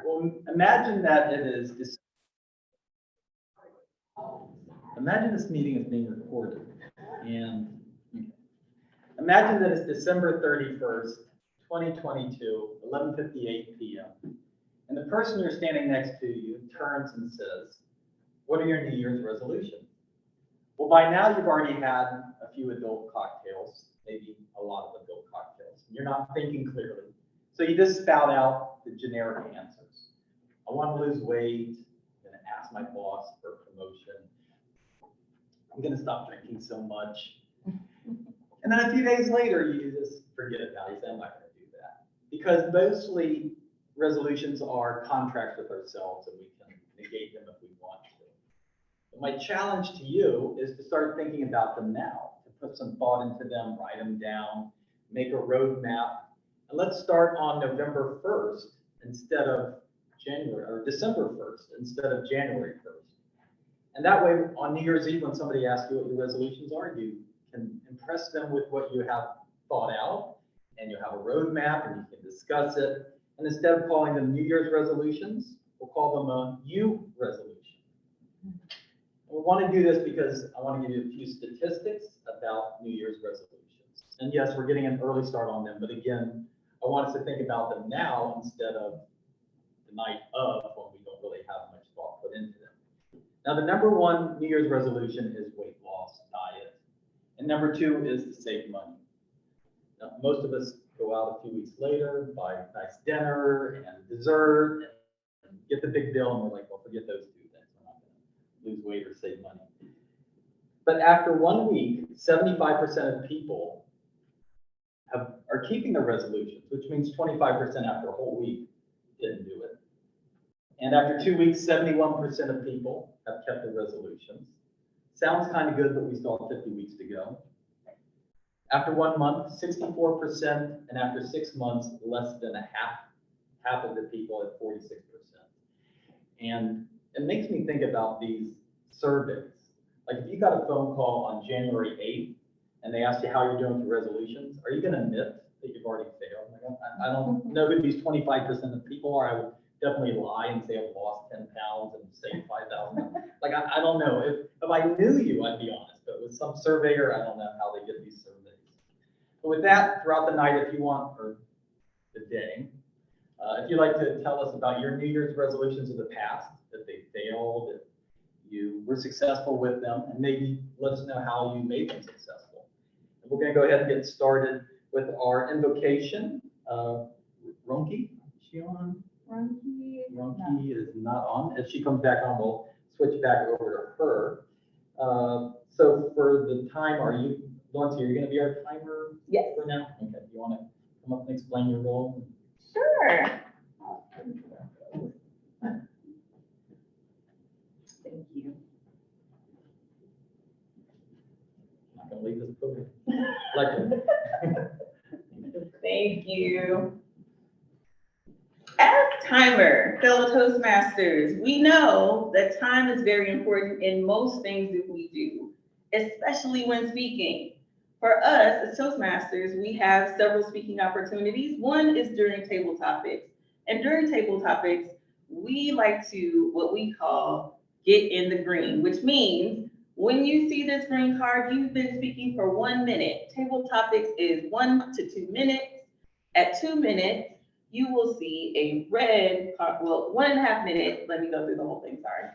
Well, imagine that it is. Imagine this meeting is being recorded, and imagine that it's December 31st, 2022, 11:58 p.m. And the person you're standing next to you turns and says, "What are your New Year's resolutions?" Well, by now you've already had a few adult cocktails, maybe a lot of adult cocktails. You're not thinking clearly. So you just spout out the generic answers. I want to lose weight. I'm going to ask my boss for a promotion. I'm going to stop drinking so much. And then a few days later, you just forget about it. You say, I'm not going to do that. Because mostly resolutions are contracts with ourselves, and we can negate them if we want to. But my challenge to you is to start thinking about them now, to put some thought into them, write them down, make a roadmap. And let's start on November 1st instead of January, or December 1st instead of January 1st. And that way, on New Year's Eve, when somebody asks you what your resolutions are, you can impress them with what you have thought out, and you have a roadmap, and you can discuss it. And instead of calling them New Year's resolutions, we'll call them a you resolution. And we want to do this because I want to give you a few statistics about New Year's resolutions. And yes, we're getting an early start on them, but again, I want us to think about them now instead of the night of, when we don't really have much thought put into them. Now, the number one New Year's resolution is weight loss, diet. And number two is to save money. Now, most of us go out a few weeks later, buy a nice dinner and dessert, and get the big bill, and we're like, well, forget those two things. We're not going to lose weight or save money. But after 1 week, 75% of people are keeping their resolutions, which means 25% after a whole week didn't do it. And after 2 weeks, 71% of people have kept their resolutions. Sounds kind of good, but we still have 50 weeks to go. After 1 month, 64%, and after 6 months, less than half of the people at 46%. And it makes me think about these surveys. Like if you got a phone call on January 8th, and they asked you how you're doing with your resolutions, are you going to admit that you've already failed? Like, I don't know who these 25% of people are. I would definitely lie and say I've lost 10 pounds and saved 5,000. Like, I don't know. If I knew you, I'd be honest. But with some surveyor, I don't know how they get these surveys. But with that, throughout the night, if you want, or the day, if you'd like to tell us about your New Year's resolutions of the past, that they failed, that you were successful with them, and maybe let us know how you made them successful. And we're going to go ahead and get started with our invocation. Ronki, is she on? Ronki is not on. If she comes back on, we'll switch back over to her. So for the time, Laurency, are you going to be our timer? Yes. For now? Okay. Do you want to come up and explain your role? Sure. Thank you. I'm not going to leave this podium. Lecture. Thank you. As timer, fellow Toastmasters, we know that time is very important in most things that we do, especially when speaking. For us as Toastmasters, we have several speaking opportunities. One is during table topics. And during table topics, we like to, what we call, get in the green, which means when you see this green card, you've been speaking for 1 minute. Table topics is 1 to 2 minutes. At 2 minutes, you will see a red card, well, 1.5 minutes. Let me go through the whole thing, sorry.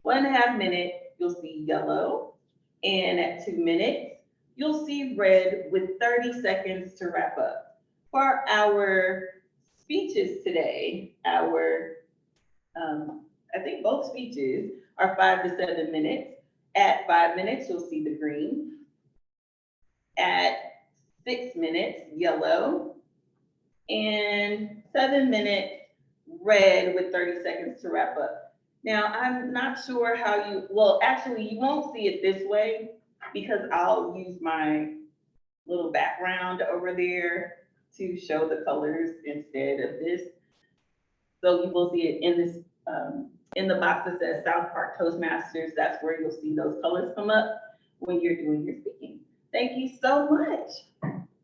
1.5 minutes, you'll see yellow. And at 2 minutes, you'll see red with 30 seconds to wrap up. For our speeches today, I think both speeches are 5 to 7 minutes. At 5 minutes, you'll see the green. At 6 minutes, yellow. And 7 minutes, red with 30 seconds to wrap up. Now, I'm not sure how actually you won't see it this way because I'll use my little background over there to show the colors instead of this. So you will see it in this, in the box that says Southpark Toastmasters. That's where you'll see those colors come up when you're doing your speaking. Thank you so much,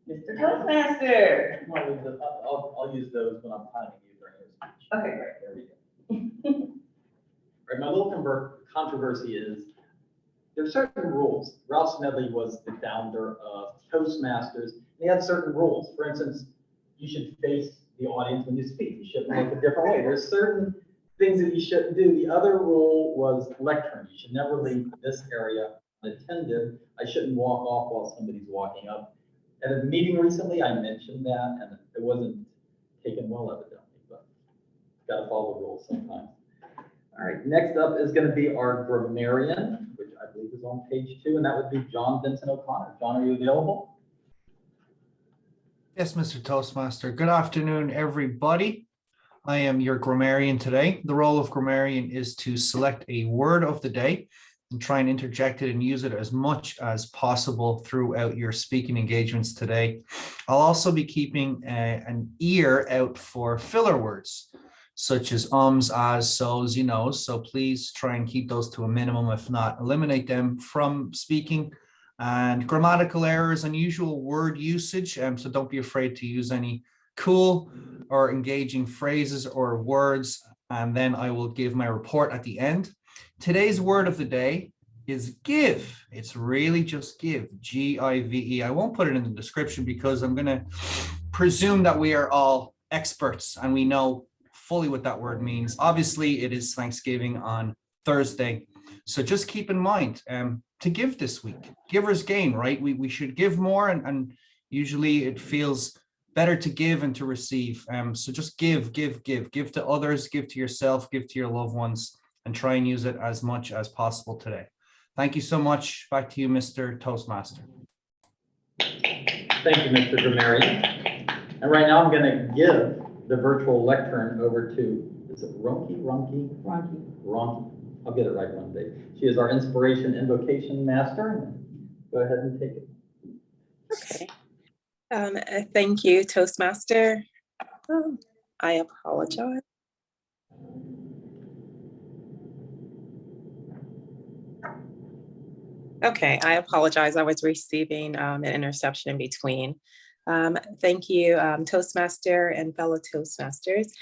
Mr. Toastmaster. I'll use those when I'm timing you during your speech. Okay. All right, there we go. All right, my little controversy is there are certain rules. Ralph Smedley was the founder of Toastmasters. He had certain rules. For instance, you should face the audience when you speak. You shouldn't look a different way. There's certain things that you shouldn't do. The other rule was lectern. You should never leave this area unattended. I shouldn't walk off while somebody's walking up. At a meeting recently, I mentioned that, and it wasn't taken well, evidently, but got to follow the rules sometimes. All right, next up is going to be our grammarian, which I believe is on page 2, and that would be John Vincent O'Connor. John, are you available? Yes, Mr. Toastmaster. Good afternoon, everybody. I am your grammarian today. The role of grammarian is to select a word of the day and try and interject it and use it as much as possible throughout your speaking engagements today. I'll also be keeping an ear out for filler words, such as ums, as, so's, you know, so please try and keep those to a minimum. If not, eliminate them from speaking. And grammatical errors, unusual word usage, so don't be afraid to use any cool or engaging phrases or words, and then I will give my report at the end. Today's word of the day is give. It's really just give, G-I-V-E. I won't put it in the description because I'm going to presume that we are all experts and we know fully what that word means. Obviously, it is Thanksgiving on Thursday, so just keep in mind to give this week. Givers gain, right? We should give more, and usually it feels better to give and to receive. So just give to others, give to yourself, give to your loved ones, and try and use it as much as possible today. Thank you so much. Back to you, Mr. Toastmaster. Thank you, Mr. Grammarian. And right now I'm going to give the virtual lectern over to, is it Ronki? I'll get it right one day. She is our inspiration invocation master. Go ahead and take it. Okay. Thank you, Toastmaster. I apologize. Okay, I apologize. I was receiving an interception in between. Thank you, Toastmaster and fellow Toastmasters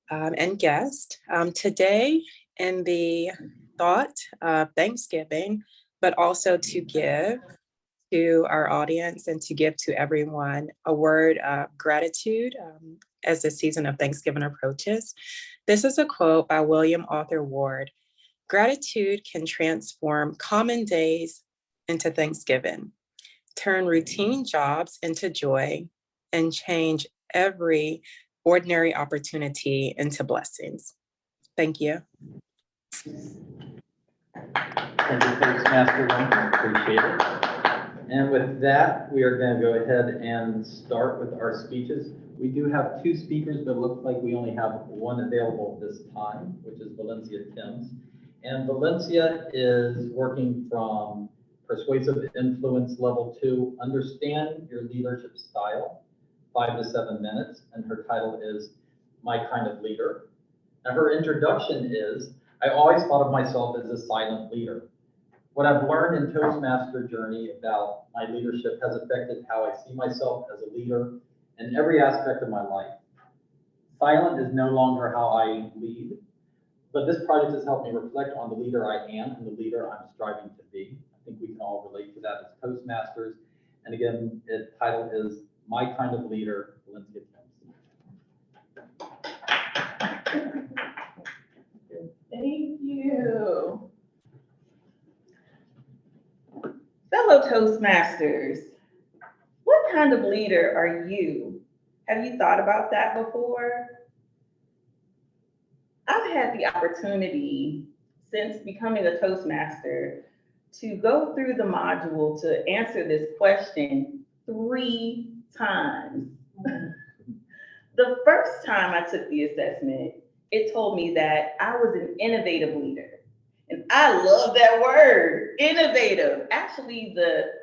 and guest. Today, in the thought of Thanksgiving, but also to give to our audience and to give to everyone a word of gratitude as the season of Thanksgiving approaches. This is a quote by William Arthur Ward. Gratitude can transform common days into Thanksgiving, turn routine jobs into joy, and change every ordinary opportunity into blessings. Thank you. Thank you, Toastmaster Ronki. Appreciate it. And with that, we are going to go ahead and start with our speeches. We do have 2 speakers, but it looks like we only have one available this time, which is Valencia Timms. And Valencia is working from Persuasive Influence Level 2, Understand Your Leadership Style, 5 to 7 minutes. And her title is My Kind of Leader. And her introduction is, I always thought of myself as a silent leader. What I've learned in Toastmaster journey about my leadership has affected how I see myself as a leader in every aspect of my life. Silent is no longer how I lead, but this project has helped me reflect on the leader I am and the leader I'm striving to be. I think we can all relate to that as Toastmasters. And again, its title is My Kind of Leader, Valencia Timms. Thank you. Fellow Toastmasters, what kind of leader are you? Have you thought about that before? I've had the opportunity since becoming a Toastmaster to go through the module to answer this question 3 times. The first time I took the assessment, it told me that I was an innovative leader. And I love that word, innovative. Actually, the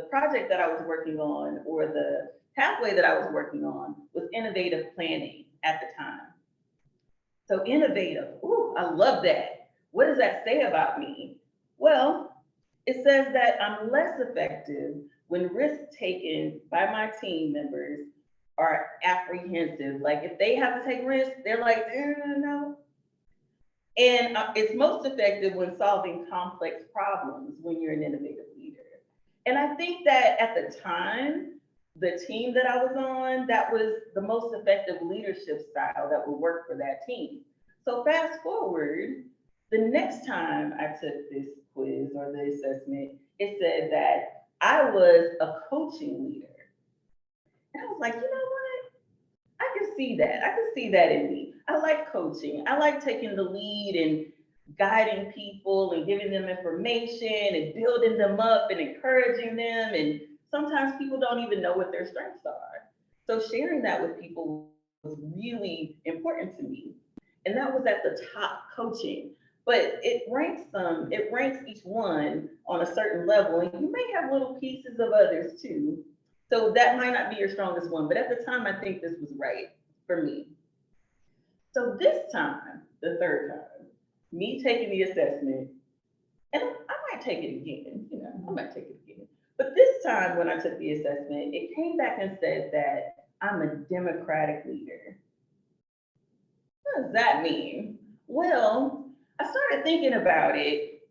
project that I was working on, or the pathway that I was working on, was innovative planning at the time. So innovative, ooh, I love that. What does that say about me? Well, it says that I'm less effective when risks taken by my team members are apprehensive. Like if they have to take risks, they're like, no. And it's most effective when solving complex problems when you're an innovative leader. And I think that at the time, the team that I was on, that was the most effective leadership style that would work for that team. So fast forward, the next time I took this quiz or the assessment, it said that I was a coaching leader. And I was like, you know what? I can see that. I can see that in me. I like coaching. I like taking the lead and guiding people and giving them information and building them up and encouraging them. And sometimes people don't even know what their strengths are. So sharing that with people was really important to me. And that was at the top coaching. But it ranks each one on a certain level. And you may have little pieces of others too. So that might not be your strongest one. But at the time, I think this was right for me. So this time, the third time, me taking the assessment, and I might take it again, I might take it again. But this time when I took the assessment, it came back and said that I'm a democratic leader. What does that mean? Well, I started thinking about it,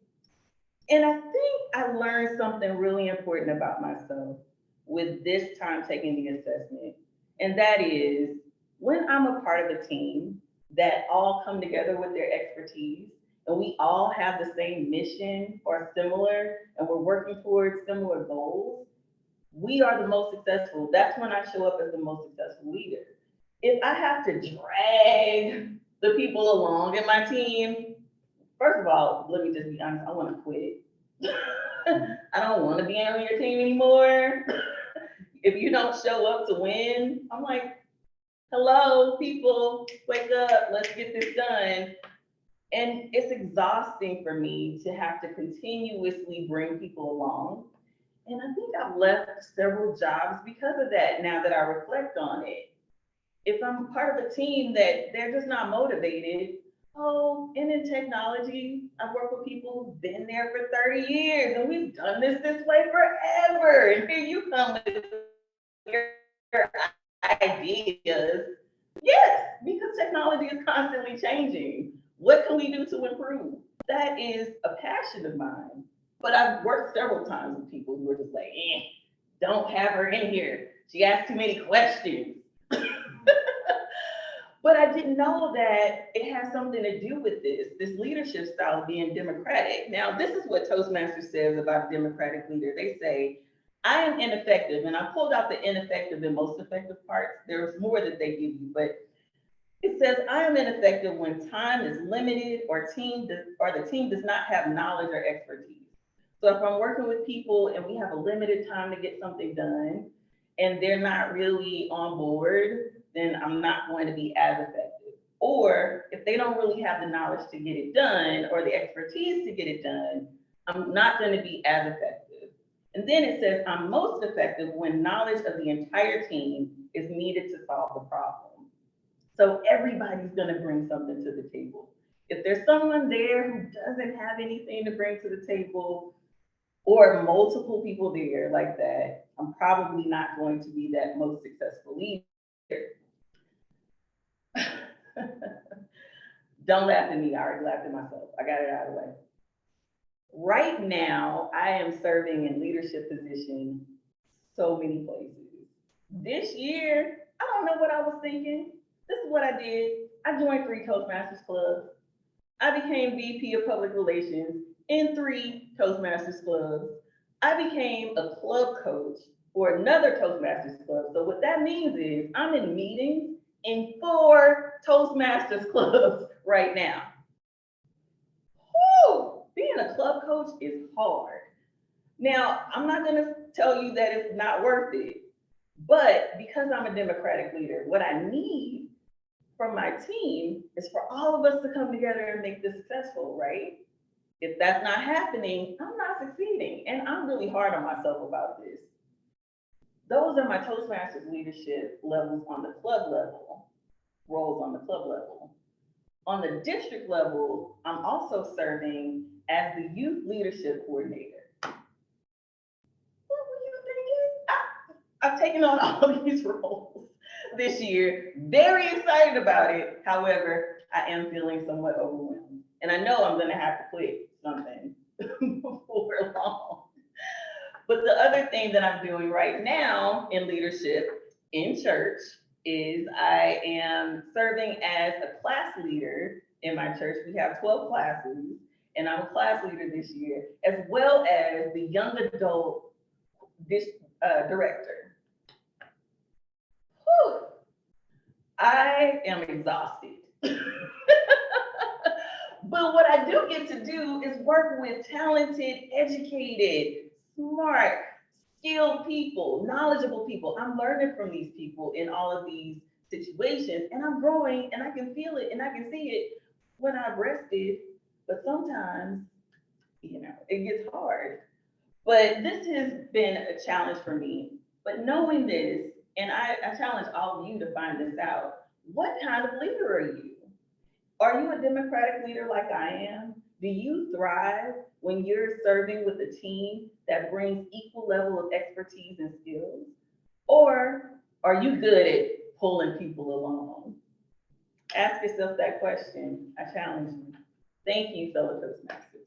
and I think I learned something really important about myself with this time taking the assessment. And that is when I'm a part of a team that all come together with their expertise and we all have the same mission or similar, and we're working towards similar goals, we are the most successful. That's when I show up as the most successful leader. If I have to drag the people along in my team, first of all, let me just be honest, I want to quit. I don't want to be on your team anymore. If you don't show up to win, I'm like, hello, people, wake up, let's get this done. And it's exhausting for me to have to continuously bring people along. And I think I've left several jobs because of that now that I reflect on it. If I'm part of a team that they're just not motivated, and in technology, I've worked with people who've been there for 30 years and we've done this way forever. And here you come with your ideas. Yes, because technology is constantly changing. What can we do to improve? That is a passion of mine. But I've worked several times with people who are just like, don't have her in here. She asks too many questions. But I didn't know that it has something to do with this leadership style being democratic. Now, this is what Toastmasters says about a democratic leader. They say, I am ineffective, and I pulled out the ineffective and most effective parts. There's more that they give you, but it says, I am ineffective when time is limited or the team does not have knowledge or expertise. So if I'm working with people and we have a limited time to get something done and they're not really on board, then I'm not going to be as effective. Or if they don't really have the knowledge to get it done or the expertise to get it done, I'm not going to be as effective. And then it says, I'm most effective when knowledge of the entire team is needed to solve the problem. So everybody's going to bring something to the table. If there's someone there who doesn't have anything to bring to the table, or multiple people there like that, I'm probably not going to be that most successful leader. Don't laugh at me, I already laughed at myself. I got it out of the way. Right now, I am serving in leadership positions so many places. This year, I don't know what I was thinking. This is what I did. I joined 3 Toastmasters clubs. I became VP of Public Relations in 3 Toastmasters clubs. I became a club coach for another Toastmasters club. So what that means is I'm in meetings in 4 Toastmasters clubs right now. Whew, being a club coach is hard. Now, I'm not going to tell you that it's not worth it, but because I'm a democratic leader, what I need from my team is for all of us to come together and make this successful, right? If that's not happening, I'm not succeeding. And I'm really hard on myself about this. Those are my Toastmasters leadership levels on the club level, roles on the club level. On the district level, I'm also serving as the youth leadership coordinator. What were you thinking? I've taken on all these roles. this year. Very excited about it. However, I am feeling somewhat overwhelmed. And I know I'm gonna have to quit something before long. But the other thing that I'm doing right now in leadership in church is I am serving as a class leader in my church. We have 12 classes, and I'm a class leader this year, as well as the young adult director. Whew. I am exhausted. But what I do get to do is work with talented, educated, smart, skilled people, knowledgeable people. I'm learning from these people in all of these situations, and I'm growing, and I can feel it, and I can see it when I've rested. But sometimes, it gets hard. But this has been a challenge for me. But knowing this, and I challenge all of you to find this out, what kind of leader are you? Are you a democratic leader like I am? Do you thrive when you're serving with a team that brings equal level of expertise and skills? Or are you good at pulling people along? Ask yourself that question. I challenge you. Thank you, fellow Toastmasters.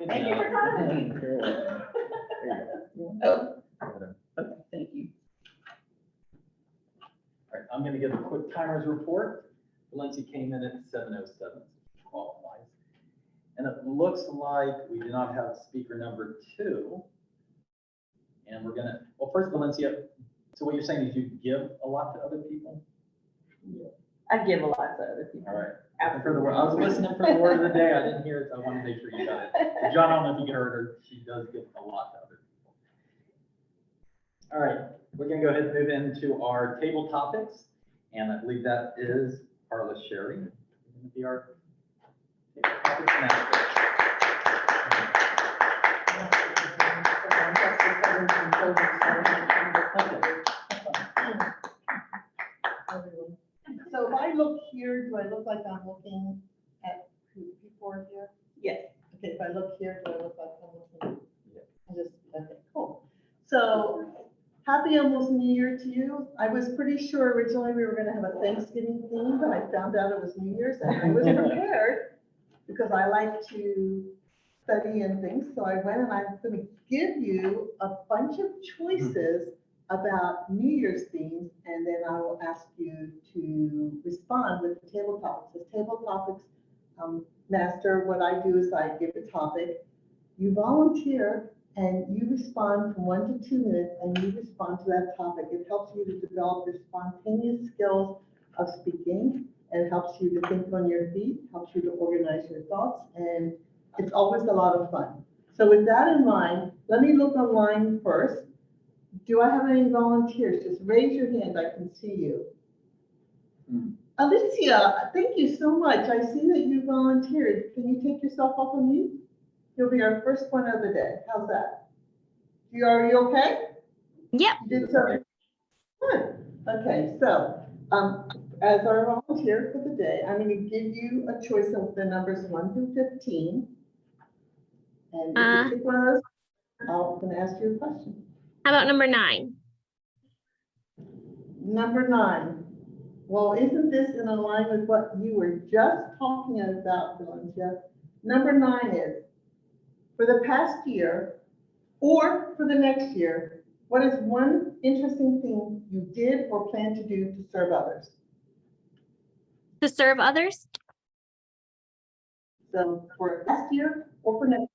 Thank you for coming. Oh, okay, thank you. All right, I'm gonna give a quick timers report. Valencia came in at 7:07, qualifies. And it looks like we do not have speaker number 2. And we're gonna, well, first Valencia, so what you're saying is you give a lot to other people? I give a lot to other people. All right. For the word, I was listening for the word of the day. I didn't hear it. So I want to make sure you got it. John, I don't know if you heard her. She does give a lot to other people. All right. We're going to go ahead and move into our table topics. And I believe that is Carla Sherry. Going to be our table topics master. So if I look here, do I look like I'm looking at people here? Yes. Okay, if I look here, do I look like I'm looking? Yeah. Okay, cool. So happy almost New Year to you. I was pretty sure originally we were gonna have a Thanksgiving theme, but I found out it was New Year's and I was prepared because I like to study and things. So I went and I'm gonna give you a bunch of choices about New Year's themes, and then I will ask you to respond with the table topics. The table topics master, what I do is I give a topic, you volunteer, and you respond from 1 to 2 minutes, and you respond to that topic. It helps you to develop your spontaneous skills of speaking, and it helps you to think on your feet, helps you to organize your thoughts, and it's always a lot of fun. So with that in mind, let me look online first. Do I have any volunteers? Just raise your hand, I can see you. Alicia, thank you so much. I see that you volunteered. Can you take yourself off of mute? You'll be our first one of the day. How's that? Are you okay? Yep. You did so good. Okay, so as our volunteer for the day, I'm going to give you a choice of the numbers 1 through 15. And if you pick one of those, I'm going to ask you a question. How about number 9? Number 9. Well, isn't this in line with what you were just talking about, Valencia? Number 9 is, for the past year or for the next year, what is one interesting thing you did or plan to do to serve others? To serve others? So for last year or for next,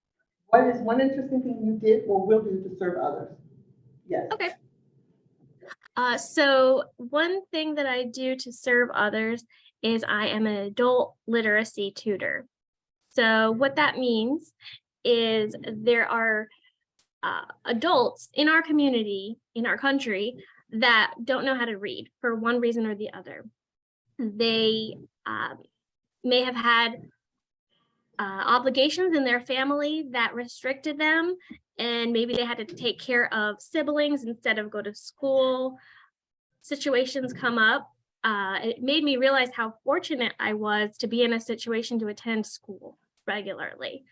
what is one interesting thing you did or will do to serve others? Yes. Okay. So one thing that I do to serve others is I am an adult literacy tutor. So what that means is there are adults in our community, in our country, that don't know how to read for one reason or the other. They may have had obligations in their family that restricted them, and maybe they had to take care of siblings instead of go to school. Situations come up. It made me realize how fortunate I was to be in a situation to attend school regularly.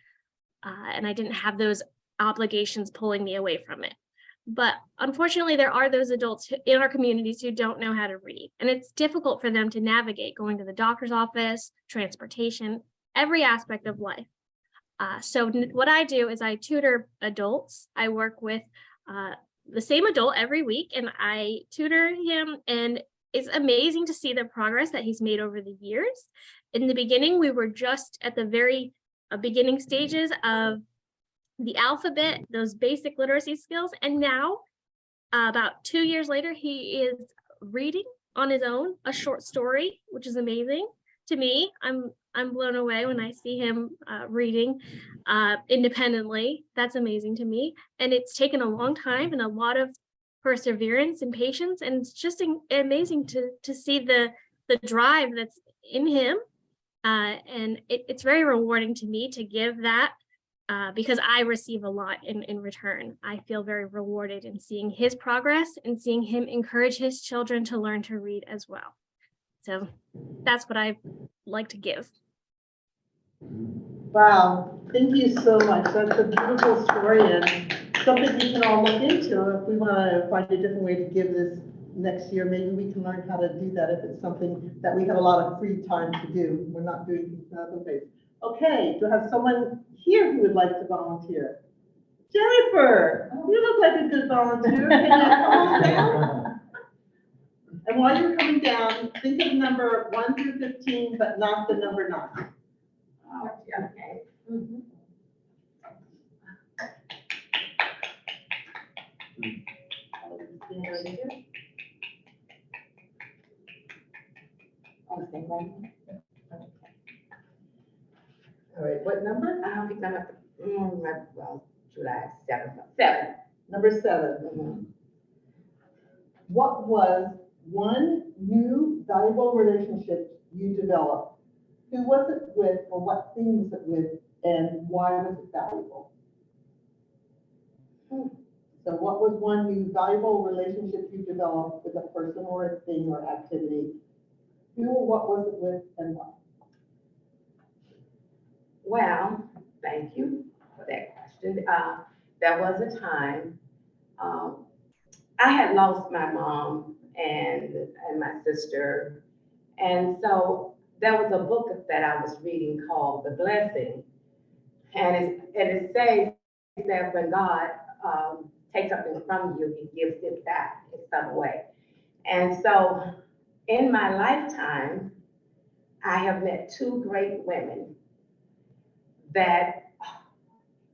And I didn't have those obligations pulling me away from it. But unfortunately, there are those adults in our communities who don't know how to read. And it's difficult for them to navigate going to the doctor's office, transportation, every aspect of life. So what I do is I tutor adults. I work with the same adult every week and I tutor him, and it's amazing to see the progress that he's made over the years. In the beginning, we were just at the very beginning stages of the alphabet, those basic literacy skills. And now, about 2 years later, he is reading on his own a short story, which is amazing to me. I'm blown away when I see him reading independently. That's amazing to me. And it's taken a long time and a lot of perseverance and patience. And it's just amazing to see the drive that's in him. And it's very rewarding to me to give that because I receive a lot in return. I feel very rewarded in seeing his progress and seeing him encourage his children to learn to read as well. So that's what I like to give. Wow, thank you so much. That's a beautiful story and something we can all look into if we want to find a different way to give this next year. Maybe we can learn how to do that if it's something that we have a lot of free time to do. We're not doing things in other ways. Okay, do I have someone here who would like to volunteer? Jennifer, you look like a good volunteer. Can you come on down? And while you're coming down, think of number 1 through 15, but not the number 9. Oh, okay. Mm-hmm. All right, what number? I'll be done at well, July 7th. Number 7. Mm-hmm. What was one new valuable relationship you developed? Who was it with, or what thing was it with, and why was it valuable? So what was one new valuable relationship you developed with a person or a thing or activity? Who or what was it with, and why? Well, thank you for that question. There was a time I had lost my mom and my sister, and so there was a book that I was reading called The Blessing, and it says that when God takes something from you, He gives it back in some way. And so in my lifetime, I have met 2 great women that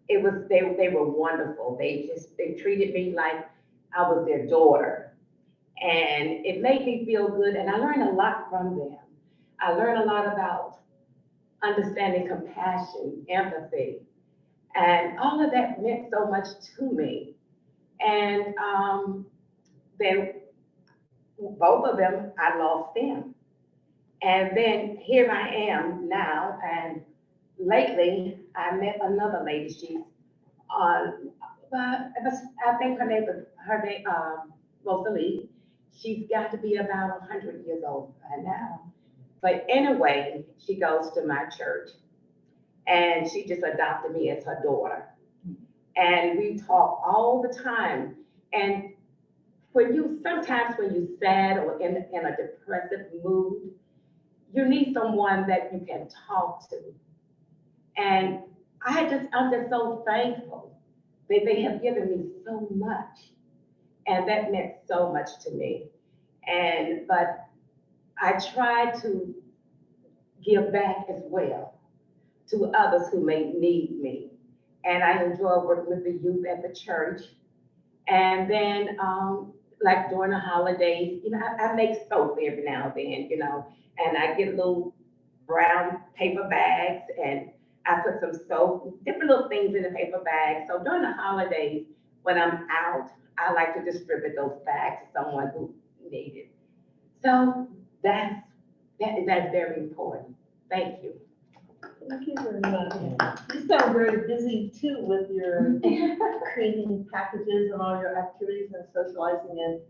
they were wonderful. They treated me like I was their daughter, and it made me feel good. And I learned a lot from them. I learned a lot about understanding compassion, empathy, and all of that meant so much to me. And then both of them, I lost them. And then here I am now, and lately I met another lady. She's I think her name, Rosalie. She's got to be about 100 years old by now. But anyway, she goes to my church, and she just adopted me as her daughter. And we talk all the time. And sometimes when you're sad or in a depressive mood, you need someone that you can talk to. And I'm just so thankful that they have given me so much. And that meant so much to me. But I try to give back as well to others who may need me. And I enjoy working with the youth at the church. And then, like during the holidays, I make soap every now and then, and I get little brown paper bags and I put some soap, different little things in the paper bag. So during the holidays, when I'm out, I like to distribute those bags to someone who needs it. So that's very important. Thank you. Thank you very much. You sound very busy too with your creating packages and all your activities and socializing. And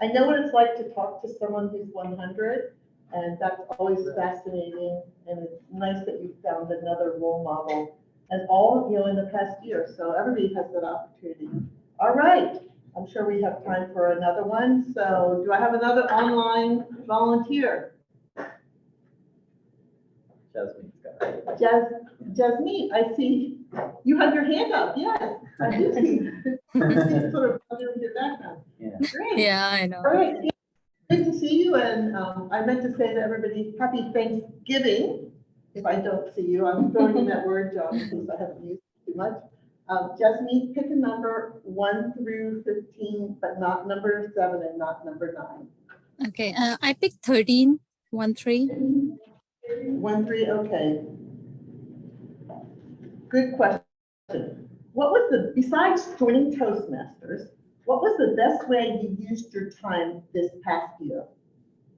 I know what it's like to talk to someone who's 100, and that's always fascinating. And it's nice that you found another role model, and all in the past year. So everybody has that opportunity. All right, I'm sure we have time for another one. So do I have another online volunteer? Jasmine's got it. Jasmine, I see you have your hand up. Yes, I do see. Sort of under your background. Yeah. Great. Yeah, I know. All right. Good to see you. And I meant to say to everybody, happy Thanksgiving. If I don't see you, I'm throwing in that word, John, in case I haven't used it too much. Jasmine, pick a number 1 through 15, but not number 7 and not number 9. Okay, I picked 13, 1, 3. 1, 3, okay. Good question. What was besides joining Toastmasters, what was the best way you used your time this past year?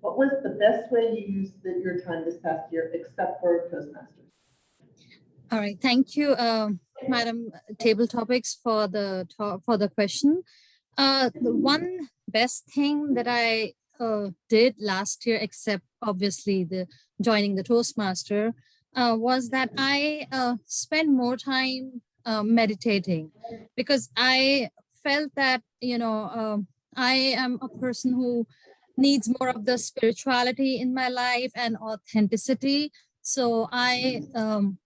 What was the best way you used your time this past year, except for Toastmasters? All right, thank you, Madam Table Topics, for the question. The one best thing that I did last year, except obviously the joining the Toastmaster, was that I spent more time meditating, because I felt that, I am a person who needs more of the spirituality in my life and authenticity. So I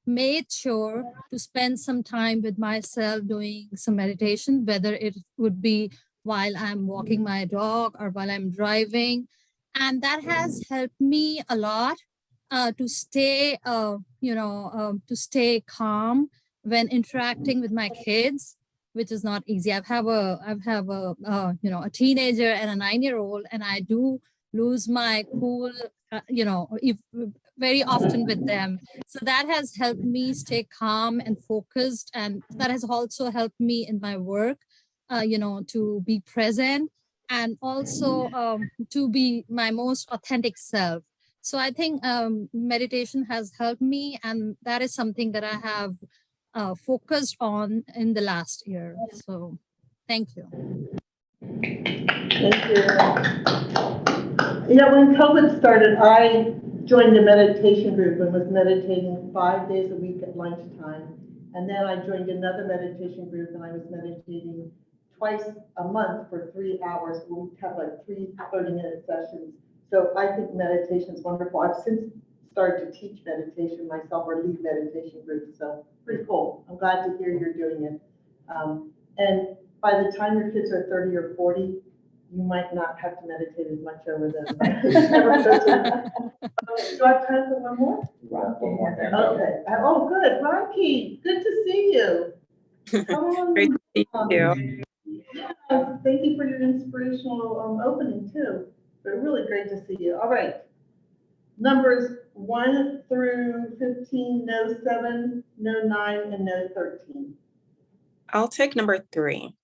made sure to spend some time with myself doing some meditation, whether it would be while I'm walking my dog or while I'm driving. And that has helped me a lot to stay, to stay calm when interacting with my kids, which is not easy. I have a teenager and a 9-year-old, and I do lose my cool, if very often with them. So that has helped me stay calm and focused. And that has also helped me in my work, to be present and also to be my most authentic self. So I think meditation has helped me, and that is something that I have focused on in the last year. So thank you. Thank you. When COVID started, I joined a meditation group and was meditating 5 days a week at lunchtime. And then I joined another meditation group and I was meditating twice a month for 3 hours. We have like 3 30-minute sessions. So I think meditation is wonderful. I've since started to teach meditation myself or lead meditation groups. So pretty cool. I'm glad to hear you're doing it. And by the time your kids are 30 or 40, you might not have to meditate as much over them. Do I have time for one more? Okay. Oh, good. Ronki, good to see you. Great to see you. Yeah, thank you for your inspirational opening too. But really great to see you. All right. Numbers 1 through 15, no 7, no 9, and no 13. I'll take number 3.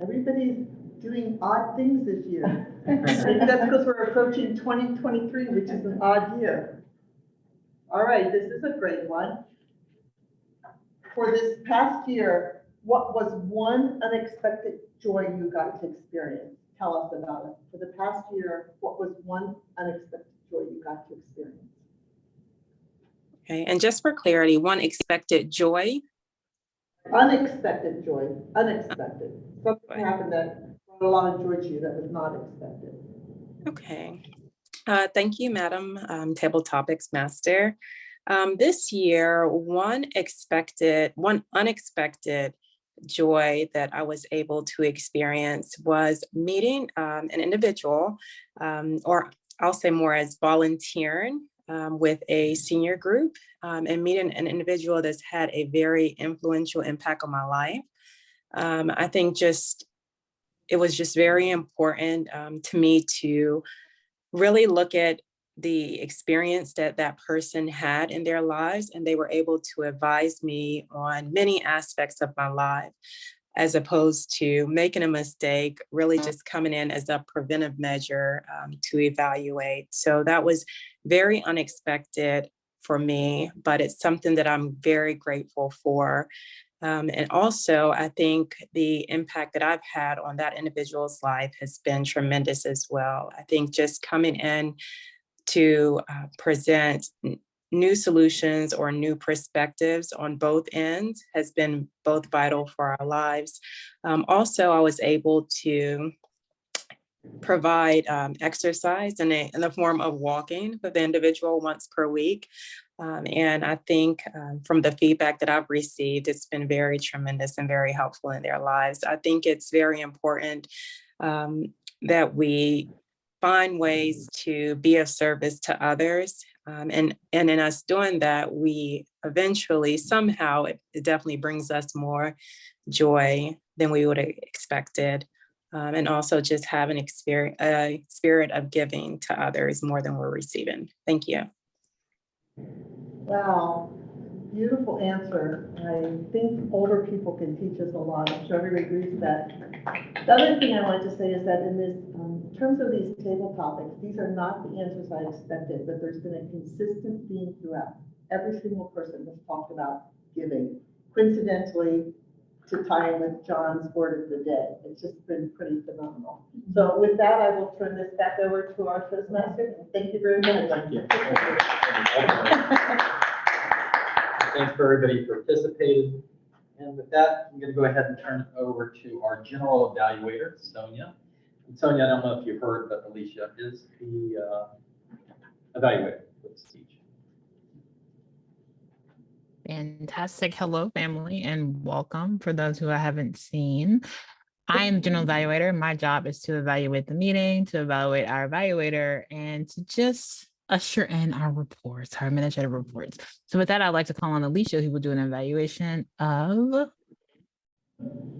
Everybody's doing odd things this year. Maybe that's because we're approaching 2023, which is an odd year. All right, this is a great one. For this past year, what was one unexpected joy you got to experience? Tell us about it. For the past year, what was one unexpected joy you got to experience? Okay, and just for clarity, one expected joy. Unexpected joy, unexpected. Something happened that brought a lot of joy to you that was not expected. Okay. Thank you, Madam Table Topics Master. This year, one unexpected joy that I was able to experience was meeting an individual, or I'll say more as volunteering with a senior group, and meeting an individual that's had a very influential impact on my life. I think it was just very important to me to really look at the experience that that person had in their lives, and they were able to advise me on many aspects of my life, as opposed to making a mistake, really just coming in as a preventive measure to evaluate. So that was very unexpected for me, but it's something that I'm very grateful for. And also, I think the impact that I've had on that individual's life has been tremendous as well. I think just coming in to present new solutions or new perspectives on both ends has been both vital for our lives. Also, I was able to provide exercise in the form of walking with the individual once per week. And I think from the feedback that I've received, it's been very tremendous and very helpful in their lives. I think it's very important that we find ways to be of service to others. And in us doing that, we eventually, somehow, it definitely brings us more joy than we would have expected. And also just have a spirit of giving to others more than we're receiving. Thank you. Wow, beautiful answer. I think older people can teach us a lot. I'm sure everybody agrees with that. The other thing I wanted to say is that in this, in terms of these table topics, these are not the answers I expected, but there's been a consistent theme throughout. Every single person has talked about giving. Coincidentally, to tie in with John's word of the day. It's just been pretty phenomenal. So with that, I will turn this back over to our Toastmaster. Thank you very much. Thank you. Thanks for everybody who participated. And with that, I'm going to go ahead and turn it over to our general evaluator, Sonia. And Sonia, I don't know if you heard, but Alicia is the evaluator for the speech. Fantastic. Hello, family, and welcome for those who I haven't seen. I am the general evaluator. My job is to evaluate the meeting, to evaluate our evaluator, and to just usher in our reports, our administrative reports. So with that, I'd like to call on Alicia, who will do an evaluation of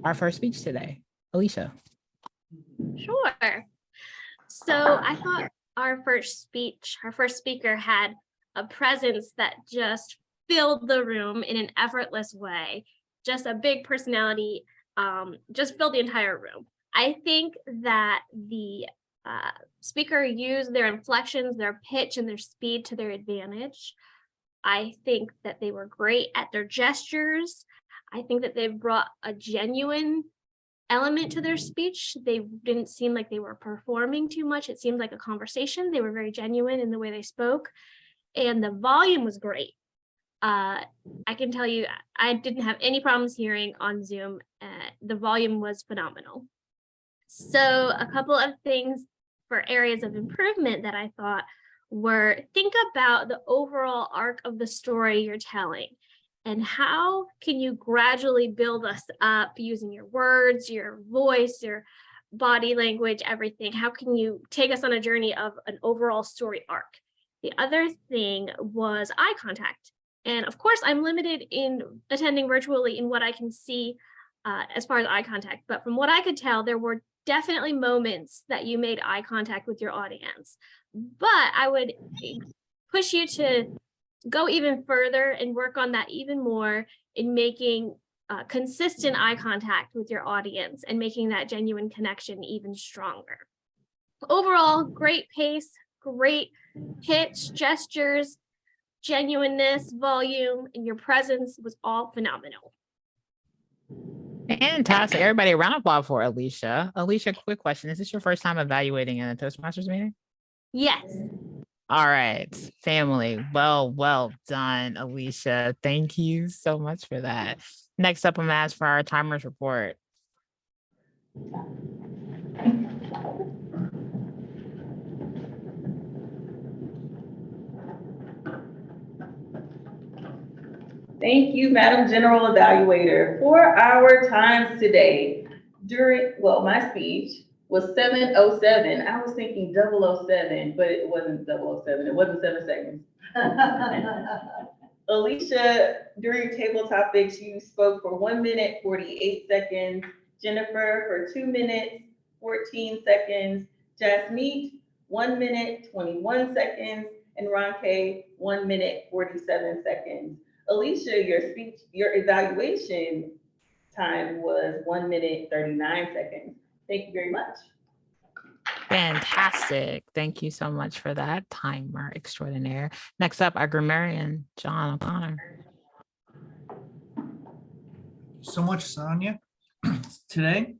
our first speech today. Alicia. Sure. So I thought our first speaker had a presence that just filled the room in an effortless way. Just a big personality, just filled the entire room. I think that the speaker used their inflections, their pitch, and their speed to their advantage. I think that they were great at their gestures. I think that they brought a genuine element to their speech. They didn't seem like they were performing too much. It seemed like a conversation. They were very genuine in the way they spoke, and the volume was great. I can tell you, I didn't have any problems hearing on Zoom. The volume was phenomenal. So a couple of things for areas of improvement that I thought were, think about the overall arc of the story you're telling and how can you gradually build us up using your words, your voice, your body language, everything. How can you take us on a journey of an overall story arc? The other thing was eye contact. And of course, I'm limited in attending virtually in what I can see as far as eye contact. But from what I could tell, there were definitely moments that you made eye contact with your audience. But I would push you to go even further and work on that even more in making consistent eye contact with your audience and making that genuine connection even stronger. Overall, great pace, great pitch, gestures, genuineness, volume, and your presence was all phenomenal. Fantastic. Everybody, a round of applause for Alicia. Alicia, quick question. Is this your first time evaluating in a Toastmasters meeting? Yes. All right, family. Well done, Alicia. Thank you so much for that. Next up, I'm gonna ask for our timers report. Thank you, Madam General Evaluator. For our times today, my speech was 7:07. I was thinking 007, but it wasn't 007. It wasn't 7 seconds. Alicia, during table topics, you spoke for 1 minute, 48 seconds. Jennifer for 2 minutes, 14 seconds. Jasmeet, 1 minute, 21 seconds. And Ronke, 1 minute, 47 seconds. Alicia, your evaluation time was 1 minute, 39 seconds. Thank you very much. Fantastic. Thank you so much for that timer extraordinaire. Next up, our grammarian, John O'Connor. So much, Sonia. Today,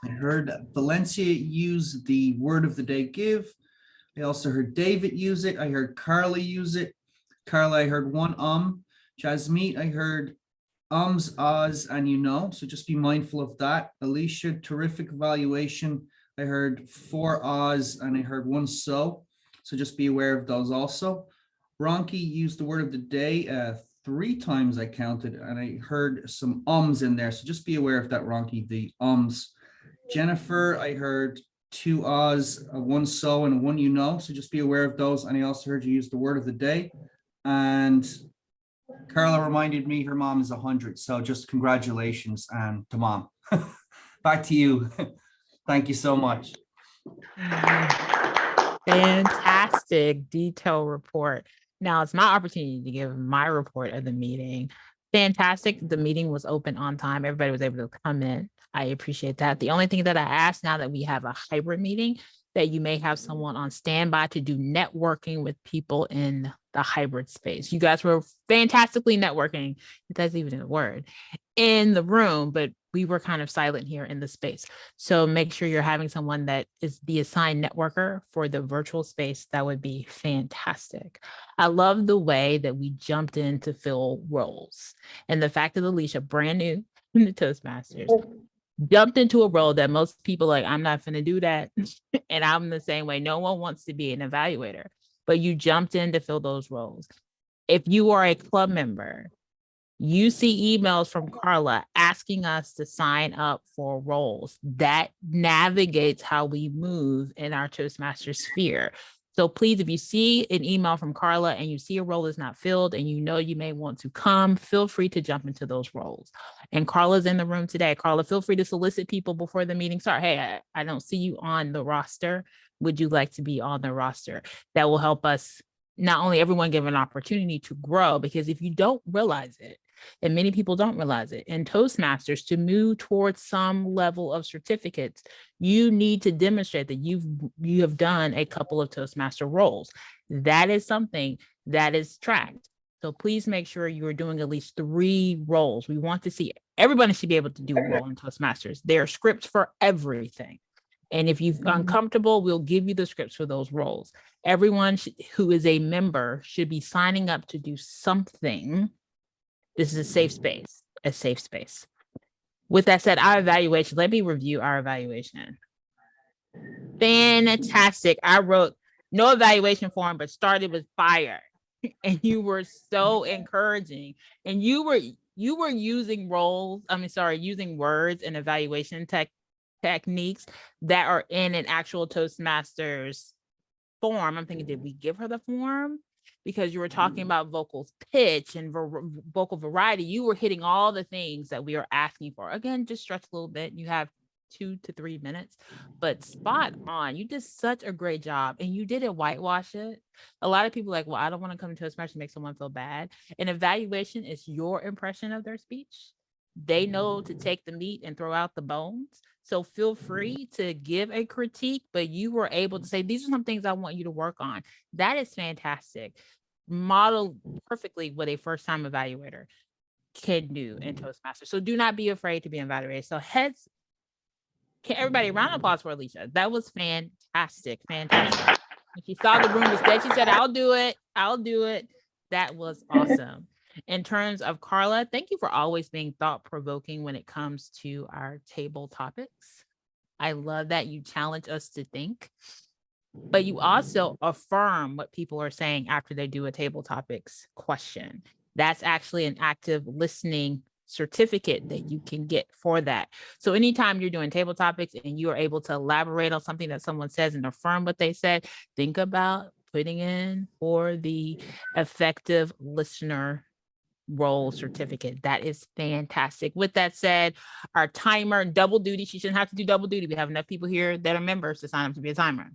I heard Valencia use the word of the day, give. I also heard David use it. I heard Carly use it. Carla, I heard one Jasmeet, I heard ums, ahs, and you know, so just be mindful of that. Alicia, terrific evaluation. I heard 4 ahs and I heard 1 so just be aware of those also. Ronki used the word of the day 3 times I counted, and I heard some ums in there, so just be aware of that, Ronki, the ums. Jennifer, I heard 2 ahs, 1 so, and 1 you know, so just be aware of those. And I also heard you use the word of the day. And Carla reminded me her mom is 100, so just congratulations to mom. Back to you. Thank you so much. Fantastic detailed report. Now it's my opportunity to give my report of the meeting. Fantastic. The meeting was open on time. Everybody was able to come in. I appreciate that. The only thing that I ask now that we have a hybrid meeting, that you may have someone on standby to do networking with people in the hybrid space. You guys were fantastically networking, if that's even a word, in the room, but we were kind of silent here in the space. So make sure you're having someone that is the assigned networker for the virtual space. That would be fantastic. I love the way that we jumped in to fill roles, and the fact that Alicia, brand new in the Toastmasters, jumped into a role that most people like, I'm not going to do that. And I'm the same way. No one wants to be an evaluator, but you jumped in to fill those roles. If you are a club member, you see emails from Carla asking us to sign up for roles. That navigates how we move in our Toastmaster sphere. So please, if you see an email from Carla and you see a role is not filled and you know you may want to come, feel free to jump into those roles. And Carla's in the room today. Carla, feel free to solicit people before the meeting starts. Hey, I don't see you on the roster. Would you like to be on the roster? That will help us, not only everyone give an opportunity to grow, because if you don't realize it, and many people don't realize it, in Toastmasters, to move towards some level of certificates, you need to demonstrate that you have done a couple of Toastmaster roles. That is something that is tracked. So please make sure you are doing at least 3 roles. We want to see, everybody should be able to do a role in Toastmasters. There are scripts for everything. And if you're uncomfortable, we'll give you the scripts for those roles. Everyone who is a member should be signing up to do something. This is a safe space, a safe space. With that said, our evaluation, let me review our evaluation. Fantastic. I wrote no evaluation form, but started with fire. And you were so encouraging. And you were using using words and evaluation techniques that are in an actual Toastmasters form. I'm thinking, did we give her the form? Because you were talking about vocal pitch and vocal variety. You were hitting all the things that we are asking for. Again, just stretch a little bit. You have 2 to 3 minutes, but spot on. You did such a great job, and you didn't whitewash it. A lot of people are like, well, I don't want to come to a smash to make someone feel bad. An evaluation is your impression of their speech. They know to take the meat and throw out the bones. So feel free to give a critique, but you were able to say, these are some things I want you to work on. That is fantastic. Model perfectly what a first-time evaluator can do in Toastmasters. So do not be afraid to be evaluated. So everybody, round of applause for Alicia. That was fantastic, fantastic. When she saw the room was dead, she said, I'll do it. I'll do it. That was awesome. In terms of Carla, thank you for always being thought-provoking when it comes to our table topics. I love that you challenge us to think, but you also affirm what people are saying after they do a table topics question. That's actually an active listening certificate that you can get for that. So anytime you're doing table topics and you are able to elaborate on something that someone says and affirm what they said, think about putting in for the effective listener role certificate. That is fantastic. With that said, our timer, double duty, she shouldn't have to do double duty. We have enough people here that are members to sign up to be a timer.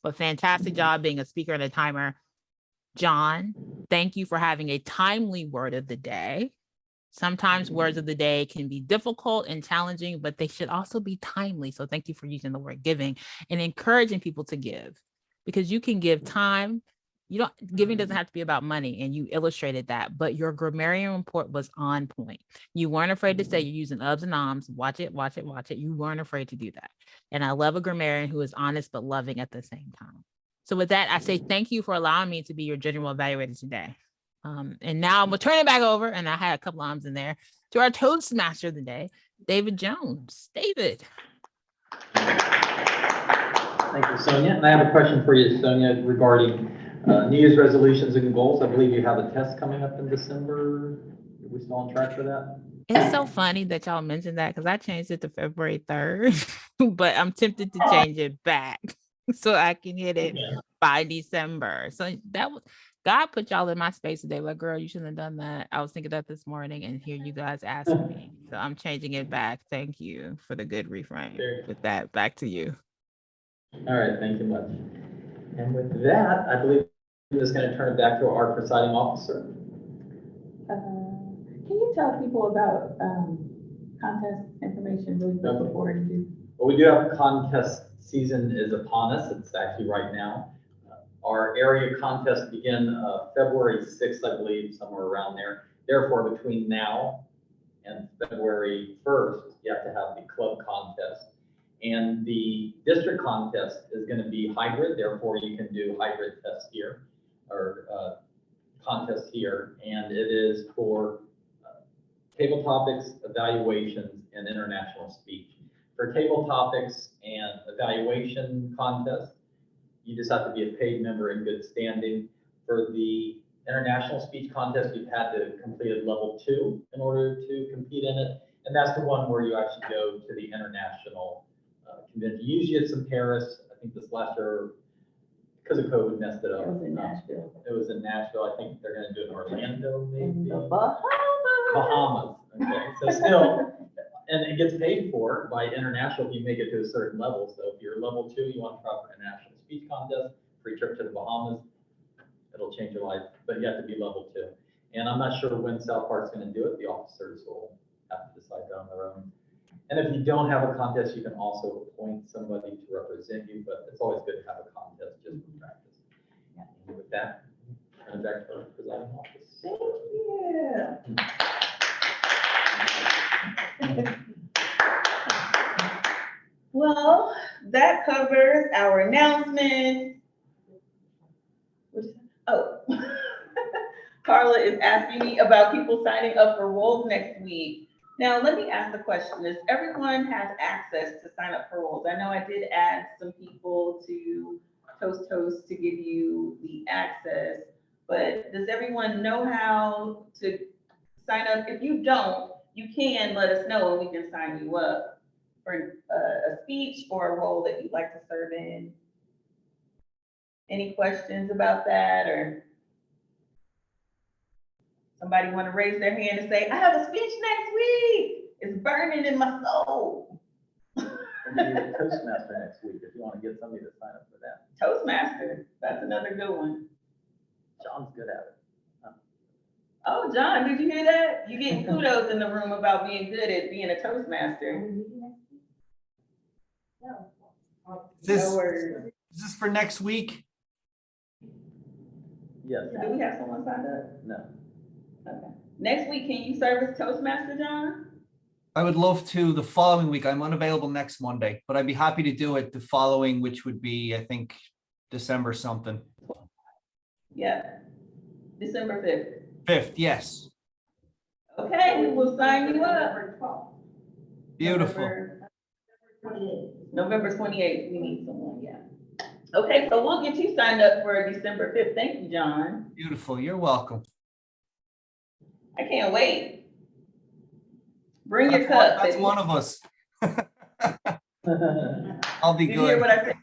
But fantastic job being a speaker and a timer. John, thank you for having a timely word of the day. Sometimes words of the day can be difficult and challenging, but they should also be timely. So thank you for using the word giving and encouraging people to give, because you can give time. Giving doesn't have to be about money, and you illustrated that, but your grammarian report was on point. You weren't afraid to say you're using ubs and ums. Watch it, watch it, watch it. You weren't afraid to do that. And I love a grammarian who is honest but loving at the same time. So with that, I say thank you for allowing me to be your general evaluator today. And now I'm gonna turn it back over, and I had a couple arms in there, to our Toastmaster of the day, David Jones. David. Thank you, Sonia. And I have a question for you, Sonia, regarding New Year's resolutions and goals. I believe you have a test coming up in December. Are we still on track for that? It's so funny that y'all mentioned that because I changed it to February 3rd, but I'm tempted to change it back so I can hit it by December. So that was, God put y'all in my space today. Like, girl, you shouldn't have done that. I was thinking that this morning, and here you guys asked me. So I'm changing it back. Thank you for the good reframe. With that, back to you. All right, thank you much. And with that, I believe I'm just going to turn it back to our presiding officer. Can you tell people about contest information really quick before you do? Well, we do have contest season is upon us. It's actually right now. Our area contests begin February 6th, I believe, somewhere around there. Therefore, between now and February 1st, you have to have the club contest. And the district contest is going to be hybrid. Therefore, you can do hybrid tests here or contest here. And it is for table topics, evaluations, and international speech. For table topics and evaluation contest, you just have to be a paid member in good standing. For the international speech contest, you've had to complete a level 2 in order to compete in it. And that's the one where you actually go to the international convention. Usually it's in Paris. I think this last year, because of COVID, messed it up. It was in Nashville. It was in Nashville. I think they're going to do it in Orlando, maybe. In the Bahamas. Okay, so still, and it gets paid for by international if you make it to a certain level. So if you're level 2, you want to try for international speech contest, free trip to the Bahamas, it'll change your life, but you have to be level 2. And I'm not sure when Southpark's going to do it. The officers will have to decide that on their own. And if you don't have a contest, you can also appoint somebody to represent you, but it's always good to have a contest just for practice. And with that, turn it back to our presiding office. Thank you. Well, that covers our announcements. Oh, Carla is asking me about people signing up for roles next week. Now, let me ask the question, does everyone have access to sign up for roles? I know I did add some people to Toast to give you the access, but does everyone know how to sign up? If you don't, you can let us know and we can sign you up for a speech or a role that you'd like to serve in. Any questions about that, or somebody want to raise their hand and say, I have a speech next week. It's burning in my soul. Maybe a Toastmaster next week if you want to get somebody to sign up for that. Toastmaster, that's another good one. John's good at it. Oh, John, did you hear that? You're getting kudos in the room about being good at being a Toastmaster. Is this for next week? Yes. Do we have someone signed up? No. Okay. Next week, can you serve as Toastmaster, John? I would love to the following week. I'm unavailable next Monday, but I'd be happy to do it the following, which would be, I think, December something. Yeah, December 5th. 5th, yes. Okay, we will sign you up. Beautiful. November 28th, we need someone, yeah. Okay, so we'll get you signed up for December 5th. Thank you, John. Beautiful. You're welcome. I can't wait. Bring your cup. That's one of us. I'll be Did good. you hear what I said?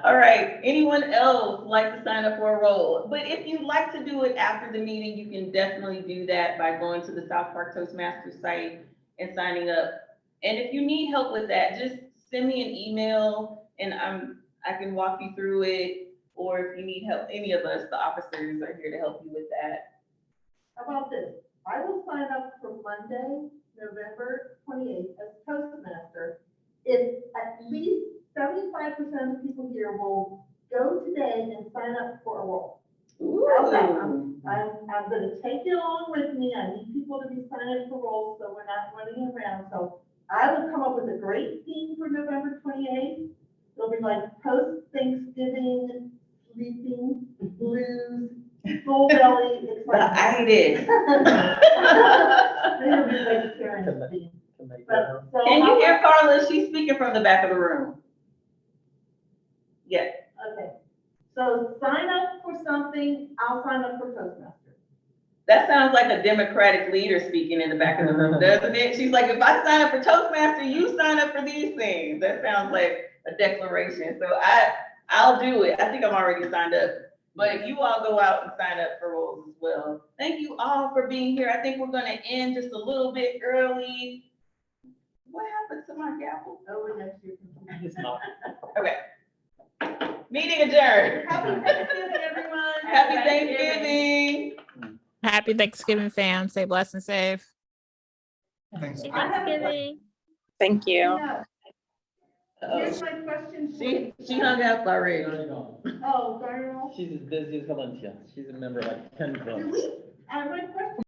All right, anyone else like to sign up for a role? But if you'd like to do it after the meeting, you can definitely do that by going to the Southpark Toastmasters site and signing up. And if you need help with that, just send me an email and I can walk you through it. Or if you need help, any of us, the officers are here to help you with that. How about this? I will sign up for Monday, November 28th as Toastmaster. If at least 75% of the people here will go today and sign up for a role. How's that? I'm going to take you along with me. I need people to be signing up for roles so we're not running around. So I will come up with a great theme for November 28th. It'll be like post-Thanksgiving sleeping I did. Maybe it'll be vegetarian theme. Can they But, go? so Can how you hear about- Carla? She's speaking from the back of the room. Yeah. Okay, so sign up for something, I'll sign up for Toastmasters. That sounds like a Democratic leader speaking in the back of the room, doesn't it? She's like, if I sign up for Toastmaster, you sign up for these things. That sounds like a declaration. So I'll do it. I think I'm already signed up. But you all go out and sign up for roles as well. Thank you all for being here. I think we're gonna end just a little bit early. What happened to my gavel? Over next year. It's not. Okay. Meeting adjourned. Happy Thanksgiving, everyone. Happy Thanksgiving. Happy Thanksgiving, fam. Stay blessed and safe. Thanks. I have a Thanksgiving. Thank you. Yeah, here's my question for you. She hung up already. Oh, darn. She's as busy as Valencia. She's a member of like 10 clubs. I have my question.